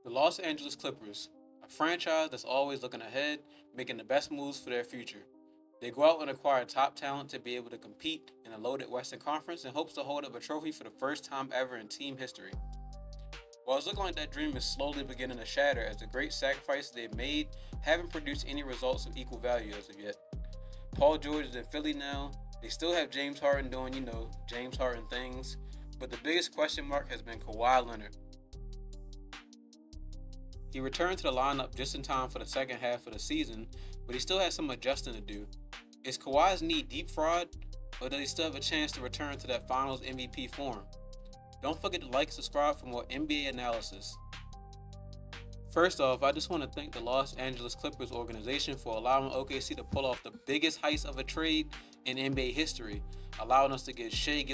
The Los Angeles Clippers, a franchise that's always looking ahead, making the best moves for their future. They go out and acquire top talent to be able to compete in a loaded Western Conference and hopes to hold up a trophy for the first time ever in team history. While it's looking like that dream is slowly beginning to shatter as the great sacrifices they've made haven't produced any results of equal value as of yet. Paul George is in Philly now. They still have James Harden doing, James Harden things. But the biggest question mark has been Kawhi Leonard. He returned to the lineup just in time for the second half of the season, but he still has some adjusting to do. Is Kawhi's knee deep fried, or does he still have a chance to return to that Finals MVP form? Don't forget to like and subscribe for more NBA analysis. First off, I just want to thank the Los Angeles Clippers organization for allowing OKC to pull off the biggest heist of a trade in NBA history, allowing us to get Shai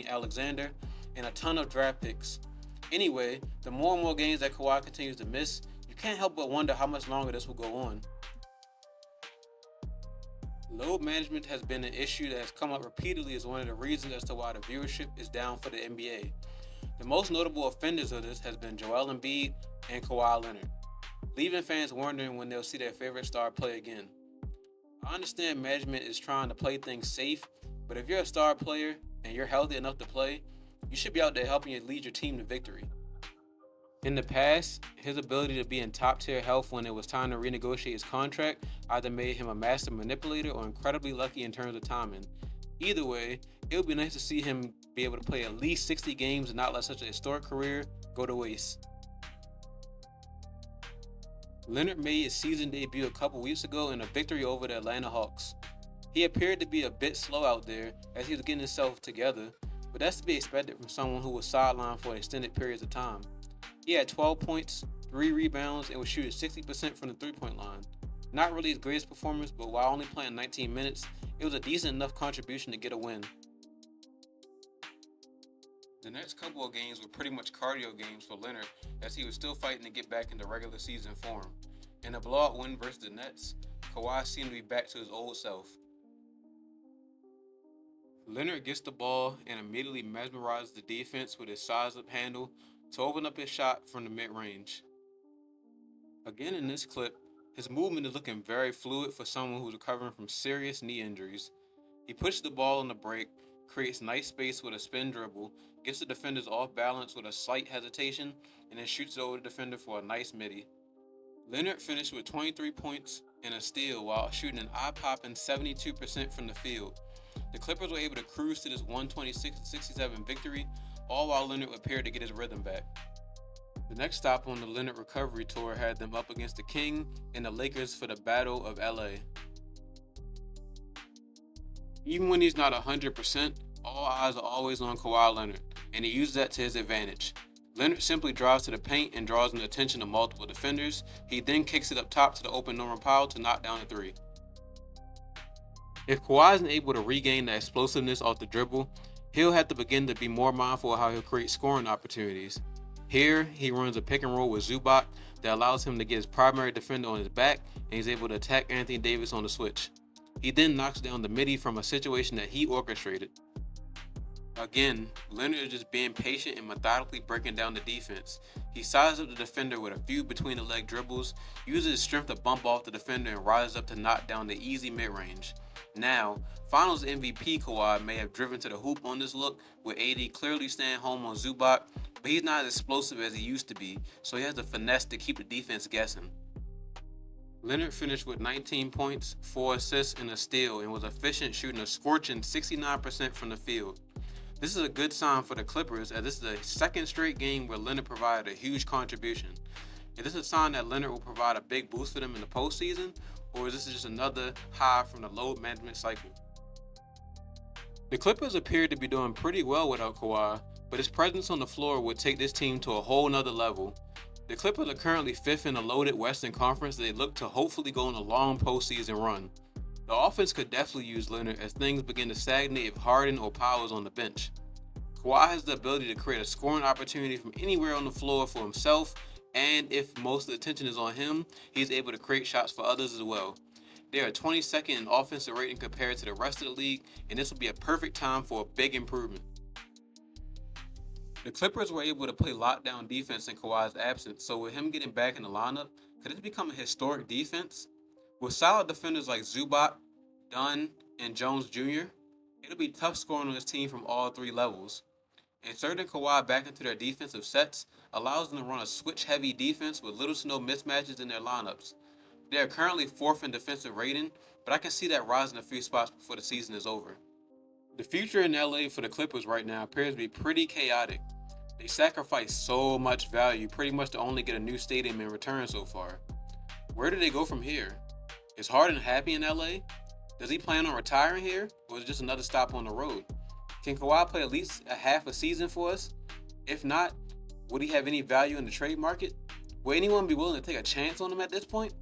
Alexander, and a ton of draft picks. Anyway, the more and more games that Kawhi continues to miss, you can't help but wonder how much longer this will go on. Load management has been an issue that has come up repeatedly as one of the reasons as to why the viewership is down for the NBA. The most notable offenders of this has been Joel Embiid and Kawhi Leonard, leaving fans wondering when they'll see their favorite star play again. I understand management is trying to play things safe, but if you're a star player and you're healthy enough to play, you should be out there helping you lead your team to victory. In the past, his ability to be in top tier health when it was time to renegotiate his contract either made him a master manipulator or incredibly lucky in terms of timing. Either way, it would be nice to see him be able to play at least 60 games and not let such a historic career go to waste. Leonard made his season debut a couple weeks ago in a victory over the Atlanta Hawks. He appeared to be a bit slow out there as he was getting himself together, but that's to be expected from someone who was sidelined for extended periods of time. He had 12 points, 3 rebounds, and was shooting 60% from the three-point line. Not really his greatest performance, but while only playing 19 minutes, it was a decent enough contribution to get a win. The next couple of games were pretty much cardio games for Leonard as he was still fighting to get back into regular season form. In a blowout win versus the Nets, Kawhi seemed to be back to his old self. Leonard gets the ball and immediately mesmerizes the defense with his size-up handle to open up his shot from the mid-range. Again in this clip, his movement is looking very fluid for someone who's recovering from serious knee injuries. He pushes the ball on the break, creates nice space with a spin dribble, gets the defenders off balance with a slight hesitation, and then shoots it over the defender for a nice midi. Leonard finished with 23 points and a steal while shooting an eye-popping 72% from the field. The Clippers were able to cruise to this 126-67 victory, all while Leonard appeared to get his rhythm back. The next stop on the Leonard recovery tour had them up against the King and the Lakers for the Battle of LA. Even when he's not 100%, all eyes are always on Kawhi Leonard, and he uses that to his advantage. Leonard simply drives to the paint and draws in the attention of multiple defenders. He then kicks it up top to the open Norman Powell to knock down a three. If Kawhi isn't able to regain the explosiveness off the dribble, he'll have to begin to be more mindful of how he'll create scoring opportunities. Here, he runs a pick and roll with Zubac that allows him to get his primary defender on his back, and he's able to attack Anthony Davis on the switch. He then knocks down the midi from a situation that he orchestrated. Again, Leonard is just being patient and methodically breaking down the defense. He sizes up the defender with a few between the leg dribbles, uses his strength to bump off the defender and rises up to knock down the easy mid-range. Now, Finals MVP Kawhi may have driven to the hoop on this look, with AD clearly staying home on Zubac, but he's not as explosive as he used to be, so he has the finesse to keep the defense guessing. Leonard finished with 19 points, 4 assists, and a steal, and was efficient shooting a scorching 69% from the field. This is a good sign for the Clippers, as this is the second straight game where Leonard provided a huge contribution. Is this a sign that Leonard will provide a big boost for them in the postseason, or is this just another high from the load management cycle? The Clippers appear to be doing pretty well without Kawhi, but his presence on the floor would take this team to a whole nother level. The Clippers are currently 5th in the loaded Western Conference. They look to hopefully go on a long postseason run. The offense could definitely use Leonard as things begin to stagnate if Harden or Powell is on the bench. Kawhi has the ability to create a scoring opportunity from anywhere on the floor for himself, and if most of the attention is on him, he's able to create shots for others as well. They are 22nd in offensive rating compared to the rest of the league, and this will be a perfect time for a big improvement. The Clippers were able to play lockdown defense in Kawhi's absence, so with him getting back in the lineup, could it become a historic defense? With solid defenders like Zubac, Dunn, and Jones Jr., it'll be tough scoring on his team from all three levels. Inserting Kawhi back into their defensive sets allows them to run a switch-heavy defense with little to no mismatches in their lineups. They are currently fourth in defensive rating, but I can see that rising a few spots before the season is over. The future in LA for the Clippers right now appears to be pretty chaotic. They sacrificed so much value pretty much to only get a new stadium in return so far. Where do they go from here? Is Harden happy in LA? Does he plan on retiring here, or is it just another stop on the road? Can Kawhi play at least a half a season for us? If not, would he have any value in the trade market? Will anyone be willing to take a chance on him at this point?